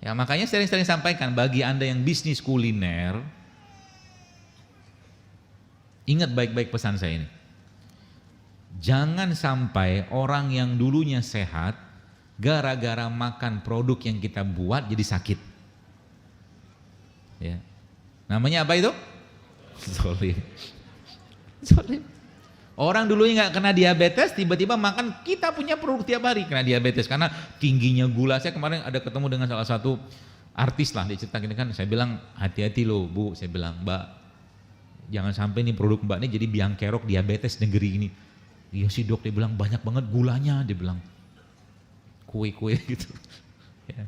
Ya, makanya sering-sering sampaikan bagi Anda yang bisnis kuliner, ingat baik-baik pesan saya ini. Jangan sampai orang yang dulunya sehat gara-gara makan produk yang kita buat jadi sakit. Ya. Namanya apa itu? Zolim. Zolim. Orang dulunya nggak kena diabetes, tiba-tiba makan kita punya produk tiap hari kena diabetes karena tingginya gula. Saya kemarin ada ketemu dengan salah satu artis lah, dia cerita gini kan, saya bilang hati-hati loh Bu, saya bilang Mbak, jangan sampai nih produk Mbak ini jadi biang kerok diabetes negeri ini. Iya sih dok, dia bilang banyak banget gulanya, dia bilang kue-kue gitu. Ya.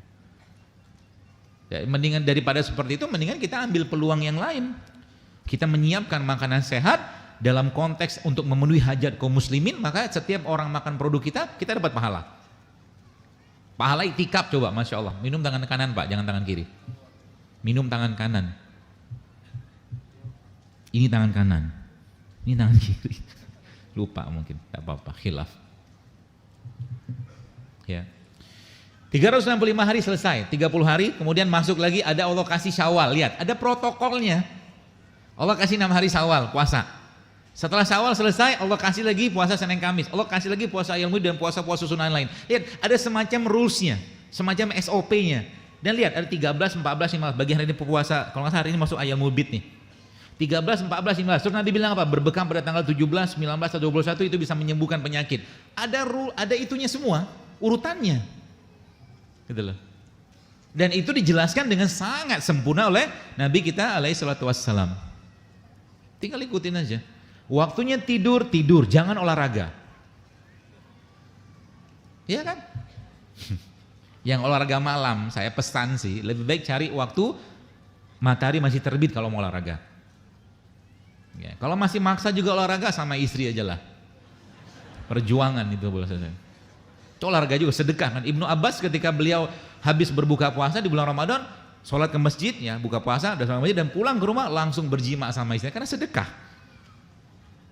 Ya, mendingan daripada seperti itu, mendingan kita ambil peluang yang lain. Kita menyiapkan makanan sehat dalam konteks untuk memenuhi hajat kaum muslimin, maka setiap orang makan produk kita dapat pahala. Pahala itikaf coba, Masya Allah. Minum tangan kanan Pak, jangan tangan kiri. Minum tangan kanan. Ini tangan kanan. Ini tangan kiri. Lupa mungkin, tak apa-apa, khilaf. Ya. 365 hari selesai, 30 hari, kemudian masuk lagi ada Allah kasih Syawal. Lihat, ada protokolnya. Allah kasih 6 hari Syawal, puasa. Setelah Syawal selesai, Allah kasih lagi puasa Senin Kamis. Allah kasih lagi puasa Ayyamul Bid dan puasa-puasa sunnah lain. Lihat, ada semacam rules-nya, semacam SOP-nya. Dan lihat, ada 13, 14, 15. Bagi hari ini puasa, kalau nggak salah hari ini masuk Ayyamul Bid nih. 13, 14, 15. Terus Nabi bilang apa? Berbekam pada tanggal 17, 19, atau 21 itu bisa menyembuhkan penyakit. Ada rule, ada itunya semua, urutannya. Gitu loh. Dan itu dijelaskan dengan sangat sempurna oleh Nabi kita alaihi salatu wassalam. Tinggal ikutin aja. Waktunya tidur, jangan olahraga. Iya kan? Yang olahraga malam, saya pesan sih, lebih baik cari waktu matahari masih terbit kalau mau olahraga. Ya, kalau masih maksa juga olahraga sama istri aja lah. Perjuangan itu boleh saya. Olahraga juga sedekah kan. Ibnu Abbas ketika beliau habis berbuka puasa di bulan Ramadan, sholat ke masjid ya, buka puasa udah sama masjid dan pulang ke rumah langsung berjima sama istrinya karena sedekah.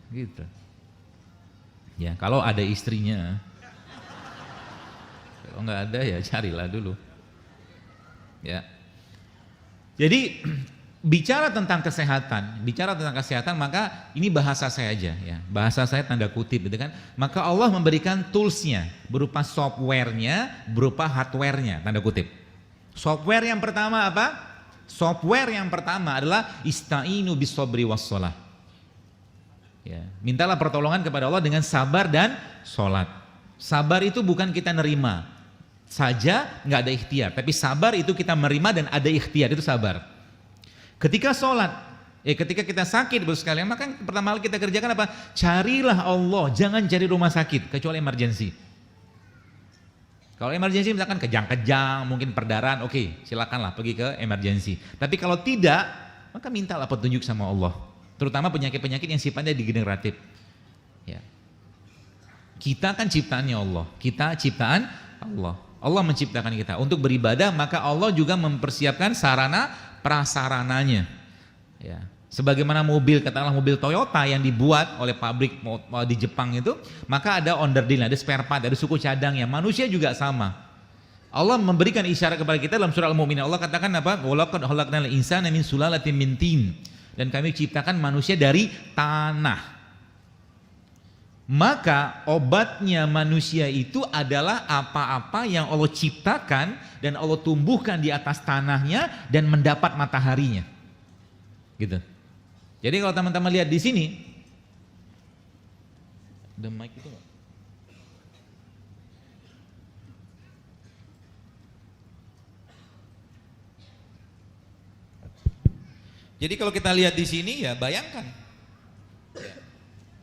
Gitu. Ya, kalau ada istrinya. Kalau nggak ada ya carilah dulu. Ya. Jadi bicara tentang kesehatan, maka ini bahasa saya aja ya. Bahasa saya tanda kutip gitu kan. Maka Allah memberikan toolsnya berupa softwarenya, berupa hardwarenya, tanda kutip. Software yang pertama apa? Software yang pertama adalah ista'inu bis-sabri was-shalah. Ya, mintalah pertolongan kepada Allah dengan sabar dan sholat. Sabar itu bukan kita nerima saja, nggak ada ikhtiar. Tapi sabar itu kita menerima dan ada ikhtiar, itu sabar. Ketika sholat, ketika kita sakit bos sekalian, maka yang pertama kali kita kerjakan apa? Carilah Allah, jangan cari rumah sakit kecuali emergensi. Kalau emergensi misalkan kejang-kejang, mungkin perdarahan, oke, silakanlah pergi ke emergensi. Tapi kalau tidak, maka mintalah petunjuk sama Allah. Terutama penyakit-penyakit yang sifatnya degeneratif. Ya. Kita kan ciptaannya Allah, kita ciptaan Allah. Allah menciptakan kita untuk beribadah, maka Allah juga mempersiapkan sarana prasarananya. Ya. Sebagaimana mobil, katakanlah mobil Toyota yang dibuat oleh pabrik di Jepang itu, maka ada onderdil, ada spare part, ada suku cadangnya. Manusia juga sama. Allah memberikan isyarat kepada kita dalam surah Al-Mu'minun. Allah katakan apa? Walaqad khalaqnal insana min sulalatin min tin. Dan kami ciptakan manusia dari tanah. Maka obatnya manusia itu adalah apa-apa yang Allah ciptakan dan Allah tumbuhkan di atas tanahnya dan mendapat mataharinya. Gitu. Jadi kalau teman-teman lihat di sini, ada mic itu nggak? Jadi kalau kita lihat di sini ya bayangkan.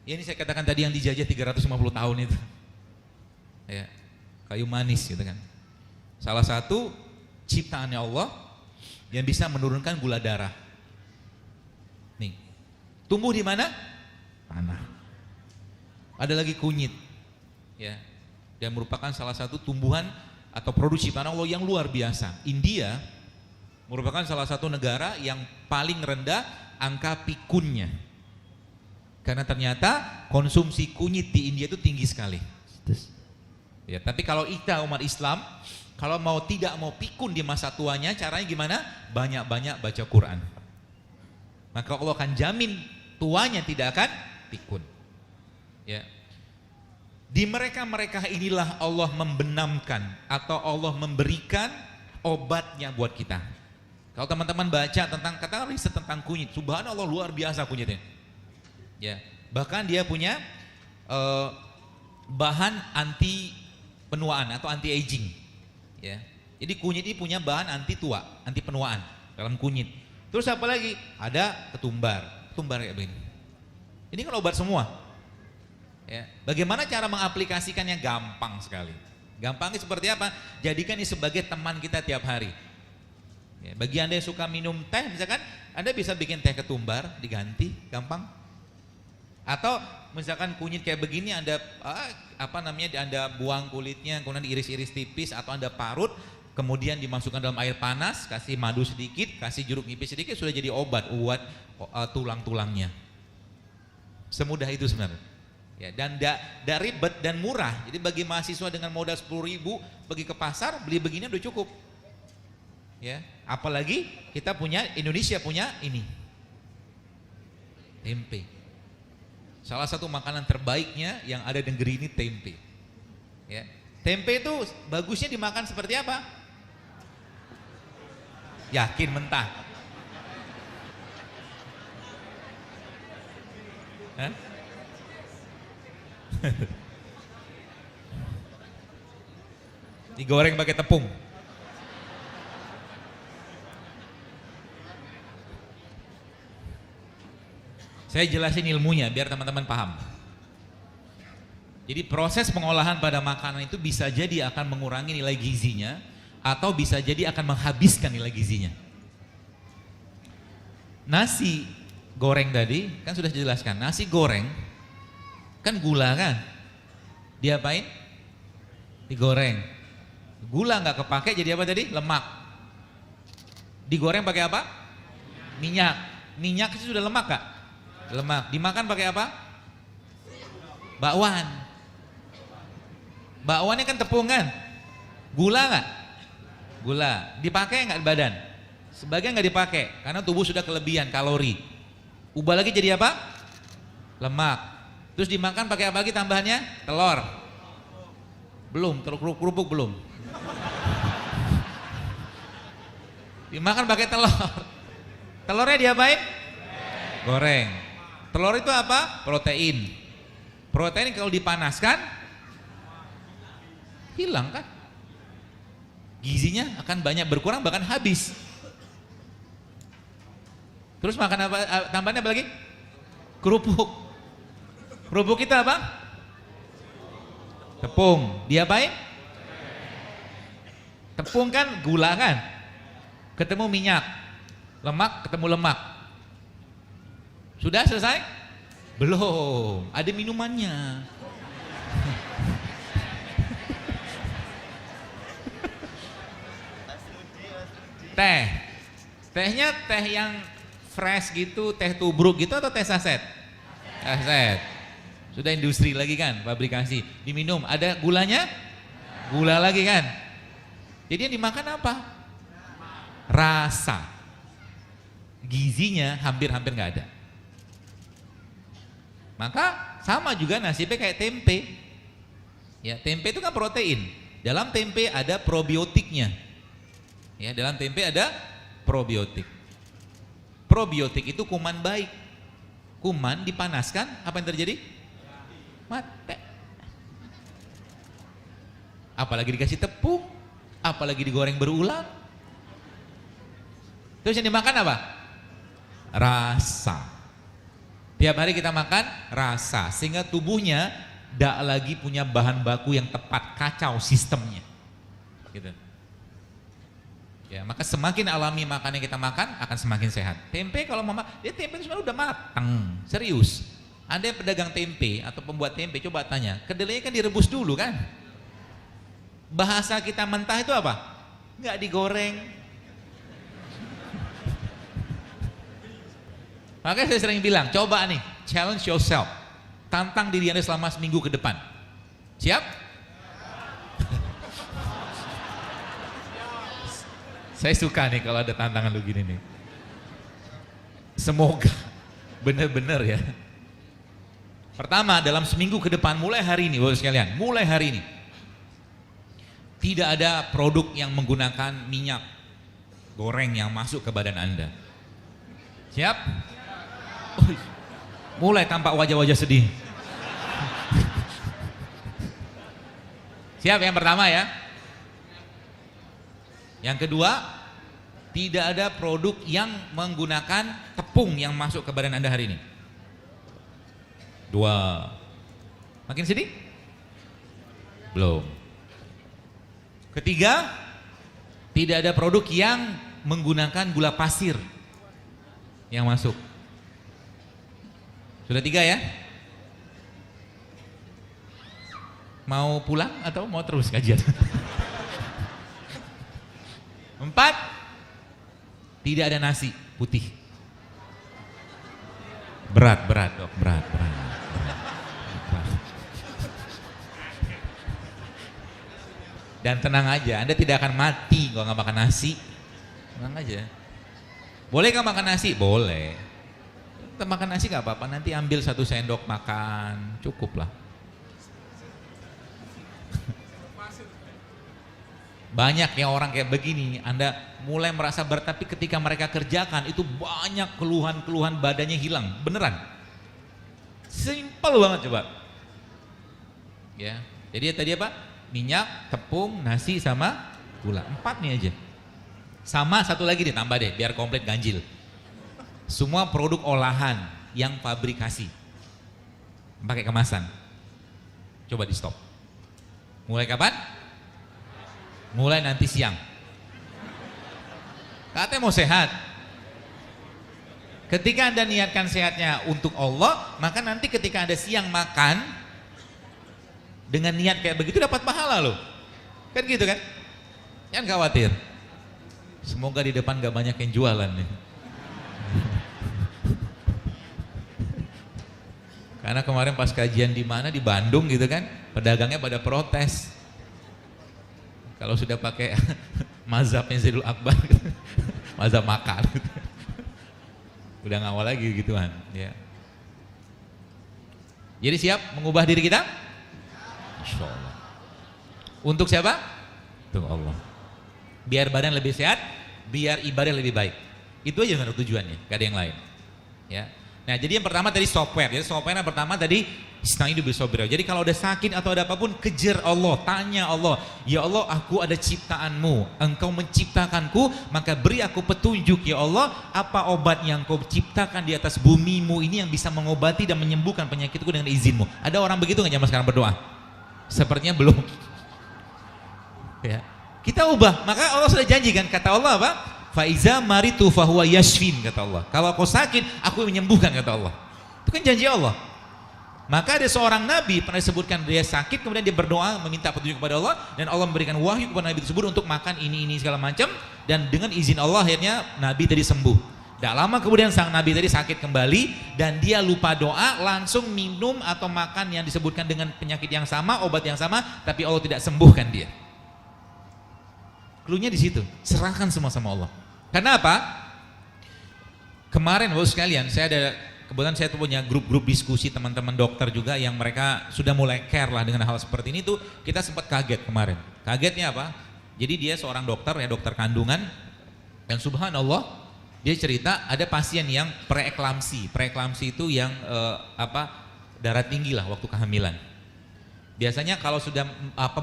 Ya ini saya katakan tadi yang dijajah 350 tahun itu. Ya, kayu manis gitu kan. Salah satu ciptaannya Allah yang bisa menurunkan gula darah. Nih. Tumbuh di mana? Tanah. Ada lagi kunyit. Ya. Dan merupakan salah satu tumbuhan atau produk ciptaan Allah yang luar biasa. India merupakan salah satu negara yang paling rendah angka pikunnya. Karena ternyata konsumsi kunyit di India itu tinggi sekali. Ya, tapi kalau kita umat Islam Kalau tidak mau pikun di masa tuanya, caranya gimana? Banyak-banyak baca Quran. Maka Allah akan jamin tuanya tidak akan pikun. Ya. Di mereka-mereka inilah Allah membenamkan atau Allah memberikan obatnya buat kita. Kalau teman-teman baca tentang, katakan riset tentang kunyit, subhanallah luar biasa kunyitnya. Ya, bahkan dia punya bahan anti penuaan atau anti aging. Ya, jadi kunyit ini punya bahan anti tua, anti penuaan dalam kunyit. Terus apa lagi? Ada ketumbar kayak begini. Ini kan obat semua. Ya, bagaimana cara mengaplikasikannya? Gampang sekali. Gampangnya seperti apa? Jadikan ini sebagai teman kita tiap hari. Ya, bagi Anda yang suka minum teh, misalkan Anda bisa bikin teh ketumbar, diganti, gampang. Atau misalkan kunyit kayak begini Anda Anda buang kulitnya, kemudian diiris-iris tipis, atau Anda parut, kemudian dimasukkan dalam air panas, kasih madu sedikit, kasih jeruk nipis sedikit, sudah jadi obat buat tulang-tulangnya. Semudah itu sebenarnya. Ya, dan tidak ribet dan murah. Jadi bagi mahasiswa dengan modal 10.000 pergi ke pasar beli begini udah cukup. Ya, apalagi kita punya, Indonesia punya ini tempe. Salah satu makanan terbaiknya yang ada di negeri ini tempe. Ya, tempe itu bagusnya dimakan seperti apa? Yakin mentah? Hah? Digoreng pakai tepung. Saya jelasin ilmunya biar teman-teman paham. Jadi proses pengolahan pada makanan itu bisa jadi akan mengurangi nilai gizinya atau bisa jadi akan menghabiskan nilai gizinya. Nasi goreng tadi kan sudah dijelaskan. Nasi goreng kan gula kan, diapain? Digoreng. Gula nggak kepake jadi apa tadi? Lemak. Digoreng pakai apa? Minyak. Minyak itu sudah lemak kak? Lemak. Dimakan pakai apa? Bakwan. Bakwannya kan tepung kan? Gula nggak? Gula. Dipakai nggak di badan? Sebagian nggak dipakai karena tubuh sudah kelebihan kalori. Ubah lagi jadi apa? Lemak. Terus dimakan pakai apa lagi tambahannya? Telur. Belum, kerupuk belum. Dimakan pakai telur. Telurnya diapain? Goreng. Telur itu apa? Protein. Protein kalau dipanaskan hilang kan? Gizinya akan banyak berkurang bahkan habis. Terus makan apa? Tambahannya apa lagi? Kerupuk. Kerupuk kita apa? Tepung. Diapain? Tepung kan gula kan? Ketemu minyak. Lemak ketemu lemak. Sudah selesai? Belum. Ada minumannya. Teh. Tehnya teh yang fresh gitu, teh tubruk gitu atau teh saset? Saset. Sudah industri lagi kan, fabrikasi. Diminum, ada gulanya? Gula lagi kan? Jadi yang dimakan apa? Rasa. Gizinya hampir-hampir nggak ada. Maka sama juga nasibnya kayak tempe. Ya, tempe itu kan protein. Dalam tempe ada probiotiknya. Ya, dalam tempe ada probiotik. Probiotik itu kuman baik. Kuman dipanaskan, apa yang terjadi? Mati. Apalagi dikasih tepung, apalagi digoreng berulang. Terus yang dimakan apa? Rasa. Tiap hari kita makan rasa, sehingga tubuhnya tidak lagi punya bahan baku yang tepat, kacau sistemnya. Gitu. Ya, maka semakin alami makanan yang kita makan akan semakin sehat. Tempe kalau mama, dia tempe itu sebenarnya udah matang, serius. Ada yang pedagang tempe atau pembuat tempe, coba tanya, kedelainya kan direbus dulu kan? Bahasa kita mentah itu apa? Nggak digoreng. Makanya saya sering bilang, coba nih, challenge yourself, tantang diri Anda selama seminggu ke depan. Siap? Saya suka nih kalau ada tantangan lu gini nih. Semoga benar-benar ya. Pertama, dalam seminggu ke depan, mulai hari ini, Bapak sekalian, mulai hari ini, tidak ada produk yang menggunakan minyak goreng yang masuk ke badan Anda. Siap? Mulai tampak wajah-wajah sedih. Siap yang pertama ya. Yang kedua, tidak ada produk yang menggunakan tepung yang masuk ke badan Anda hari ini. Dua. Makin sedih? Belum. Ketiga, tidak ada produk yang menggunakan gula pasir yang masuk. Sudah tiga ya? Mau pulang atau mau terus kajian? Empat, tidak ada nasi putih. Berat dok, berat. Dan tenang aja, Anda tidak akan mati kalau nggak makan nasi. Tenang aja. Boleh nggak makan nasi? Boleh. Kita makan nasi nggak apa-apa. Nanti ambil 1 sendok makan, cukup lah. Banyak ya orang kayak begini. Anda mulai merasa berat, tapi ketika mereka kerjakan itu banyak keluhan-keluhan badannya hilang. Beneran. Simpel banget coba. Ya. Jadi tadi apa? Minyak, tepung, nasi sama gula. 4 nih aja. Sama satu lagi ditambah deh biar komplit ganjil. Semua produk olahan yang fabrikasi pakai kemasan. Coba di stop. Mulai kapan? Mulai nanti siang. Katanya mau sehat. Ketika Anda niatkan sehatnya untuk Allah, maka nanti ketika Anda siang makan dengan niat kayak begitu dapat pahala loh. Kan gitu kan? Jangan khawatir. Semoga di depan gak banyak yang jualan nih. Karena kemarin pas kajian di mana di Bandung gitu kan, pedagangnya pada protes. Kalau sudah pakai mazhabnya Zaidul Akbar, mazhab makan, udah ngawal lagi gituan. Ya. Jadi siap mengubah diri kita? Insya Allah. Untuk siapa? Untuk Allah. Biar badan lebih sehat, biar ibadah lebih baik. Itu aja menurut tujuannya, gak ada yang lain. Ya. Nah, jadi yang pertama tadi software. Jadi software yang pertama tadi istaizu bisobir. Jadi kalau ada sakit atau ada apapun, kejar Allah, tanya Allah. Ya Allah, aku ada ciptaanmu. Engkau menciptakanku, maka beri aku petunjuk ya Allah. Apa obat yang kau ciptakan di atas bumimu ini yang bisa mengobati dan menyembuhkan penyakitku dengan izinmu. Ada orang begitu nggak zaman sekarang berdoa? Sepertinya belum. Ya. Kita ubah. Maka Allah sudah janjikan, kata Allah apa? Faiza maritu fahuwa yashfin, kata Allah. Kalau kau sakit, aku menyembuhkan, kata Allah. Itu kan janji Allah. Maka ada seorang nabi pernah disebutkan dia sakit, kemudian dia berdoa meminta petunjuk kepada Allah, dan Allah memberikan wahyu kepada nabi tersebut untuk makan ini segala macam, dan dengan izin Allah akhirnya nabi tadi sembuh. Tidak lama kemudian sang nabi tadi sakit kembali dan dia lupa doa, langsung minum atau makan yang disebutkan dengan penyakit yang sama, obat yang sama, tapi Allah tidak sembuhkan dia. Cluenya di situ, serahkan semua sama Allah. Karena apa? Kemarin Bapak sekalian, kebetulan saya punya grup-grup diskusi teman-teman dokter juga yang mereka sudah mulai care lah dengan hal seperti ini tuh, kita sempat kaget kemarin. Kagetnya apa? Jadi dia seorang dokter ya, dokter kandungan, dan subhanallah dia cerita ada pasien yang preeklamsi. Preeklamsi itu yang darah tinggi lah waktu kehamilan. Biasanya kalau sudah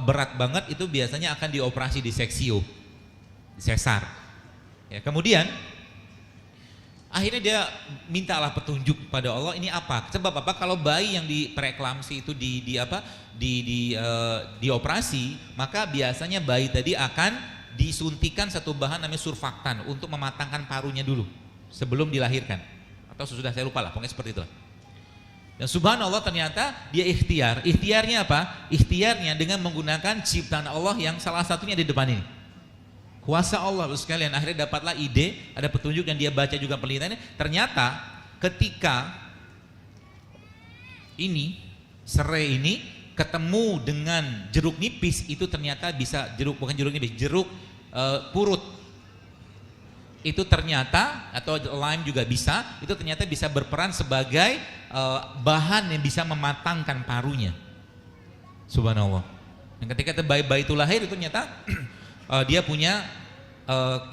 berat banget itu biasanya akan dioperasi di seksio, di sesar. Ya, kemudian akhirnya dia mintalah petunjuk kepada Allah, ini apa? Sebab apa? Kalau bayi yang di preeklamsi itu dioperasi, maka biasanya bayi tadi akan disuntikan satu bahan namanya surfaktan untuk mematangkan parunya dulu sebelum dilahirkan. Atau sudah saya lupa lah, pokoknya seperti itu. Dan subhanallah ternyata dia ikhtiar. Ikhtiarnya apa? Ikhtiarnya dengan menggunakan ciptaan Allah yang salah satunya di depan ini. Kuasa Allah sekalian, akhirnya dapatlah ide, ada petunjuk yang dia baca juga penelitiannya. Ternyata ketika ini serai ini ketemu dengan jeruk nipis, itu ternyata bisa jeruk, bukan jeruk nipis, jeruk purut. itu ternyata, atau lime juga bisa, itu ternyata bisa berperan sebagai bahan yang bisa mematangkan parunya. Subhanallah. Dan ketika bayi itu lahir, itu ternyata dia punya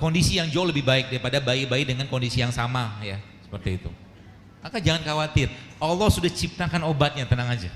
kondisi yang jauh lebih baik daripada bayi-bayi dengan kondisi yang sama, ya, seperti itu. Maka jangan khawatir, Allah sudah ciptakan obatnya, tenang aja.